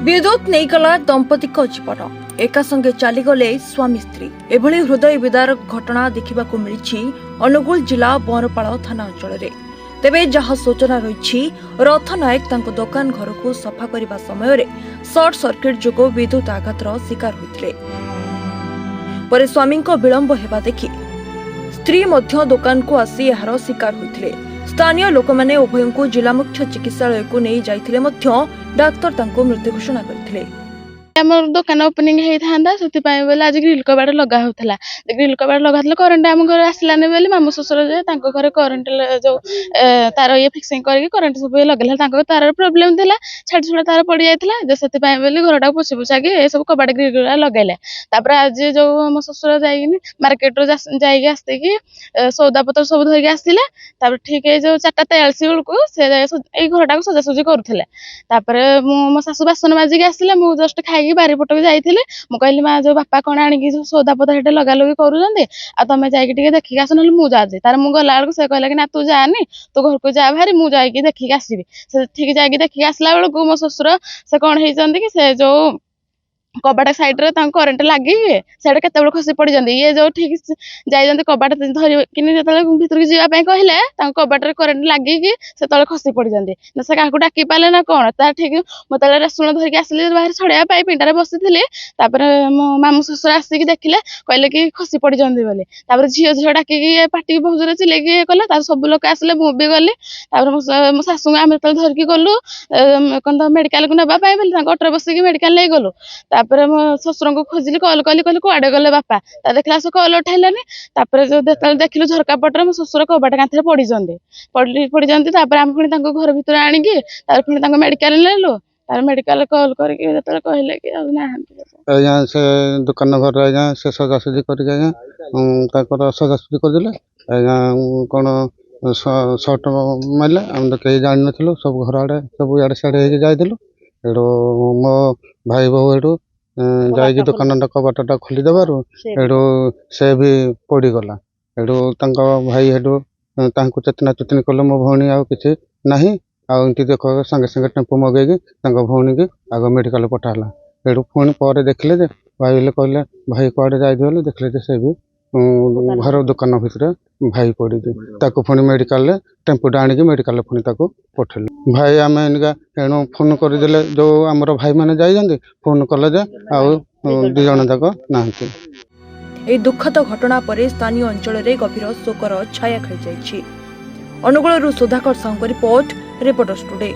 विद्युत नहीं गला दंपति जीवन एका संगे चलीगले स्वामी स्त्री एभली हृदय विदारक घटना देखा मिली अनुगुल जिला बरपाल थाना अंचल में। तेबे जहाँ सूचना रही रथ नायक दुकान घर को सफा करने समय सर्ट सर्किट जोग विद्युत आघातर शिकार होते स्वामी विलंब होगा देखि स्त्री दुकान को आसी यार शिकार होते। स्थानीय लोक मैंने उभय को जिला मुख्य चिकित्सालय को नहीं जाइथिले मध्य डाक्तर मृत्यु घोषणा करथिले। आमर दुकान ओपनिंग होता से आज ग्रिल कबाड़ लगा होता ग्रिल कबाड़ लगा करेन्ट आम घर आसलानी बोली मामू शशुर जे घर करेन्ट जो तार ये फिक्सिंग करके करेन्ट सब लगे तार प्रोब्लेम थी छाड़ी छुड़ा तार पड़ जाता से घर पोछी पुछा के सब कबाड़ ग्रिल लगेले। आज जो मो शशुर जाइए मार्केट आसिकी सौदा पत्र सब धरिकी आसिले ठीक है जो 4:43 बेलू से घर टाक सजासुजी करुले मो शाशु बासन माजिक आसिले मु जस्ट खाई बारी पटक जाइए मुझे माँ जो बापा कौन आनिकी सौदा पत्र लगा लगी कर तमें जाकि देखिक आस ना मुझे तार मुझे गला बेलू से कहला कि ना तू जानी तू घर को जा भारी मुझे देखिक आसबि से ठीक जाकि देखिक आसला बेलू मो शशुर से कौन होती कि से जो कबाट साइड रे करेन्ट लगी से केत खसी पड़ जाती ये जो ठीक जाइए कबाट धरिकी भर जावाई कहले कबाटे करेन्ट लगिकी से तले खसी पड़ जाती ना से क्या डाकी पारे ना कौन तार ठीक मुझे रेसुण धरिकी आसिली बाहर छड़ाई पिंडारे बसी मो मामू शशुर आसिक देखिले कहले कि खसी पड़ जाती बोली झील झील डाकिकी पाटी बहुत जोर चिल्लेकी कले सब लोग आसिले मु भी गली मो शाशु आम जो धरिकी गलु कौन तो मेडिकल को नापी अटो बसिकी मेडिकल नहीं गलु मो शशुर को खोजिली कल कली कहली कुआडे गले बापा देखला से कल उठाइलानी जो देखिलु झरका पटरे मो शशुर कबाट कांथरे पड़ जाती आम पुणी घर भीतर आणिकी पुणी मेडिकल नेलु मेडिकल कल करके कहले कि से दुकान घर से सजासुजी कर सजासुजी करदे कौन सर्ट मारे आम तो कहीं जान नु सब घर आड़े सब इे सियाड़े जाइलु मो भाई बहु एटू जाइए दुकान कबाटा खोलीदेवर से भी पड़गला भाई हेटू चेतना चेतनी कले मो भौणी आ कि ना आमती देख संगे संगे टेम्पो मगेगी भौणी की आग मेडिकल पठाला एटू पुणी पर देखले भाई कहले भाई कड़े जाइए देखले से भी घर दुकान भितर भाई पड़ी पुणी मेडिकल टेम्पो आनिकी मेडिकल पुणी पठेलु भाई आम एणु फोन करदे जो आमर भाई मैंने जाइए फोन कले दु जन जाक ना दुखद घटना पर स्थानीय अंचल में गभीर शोकर छाया खेल जाइछि। Anugul Sudhakar Sahu report reporters today.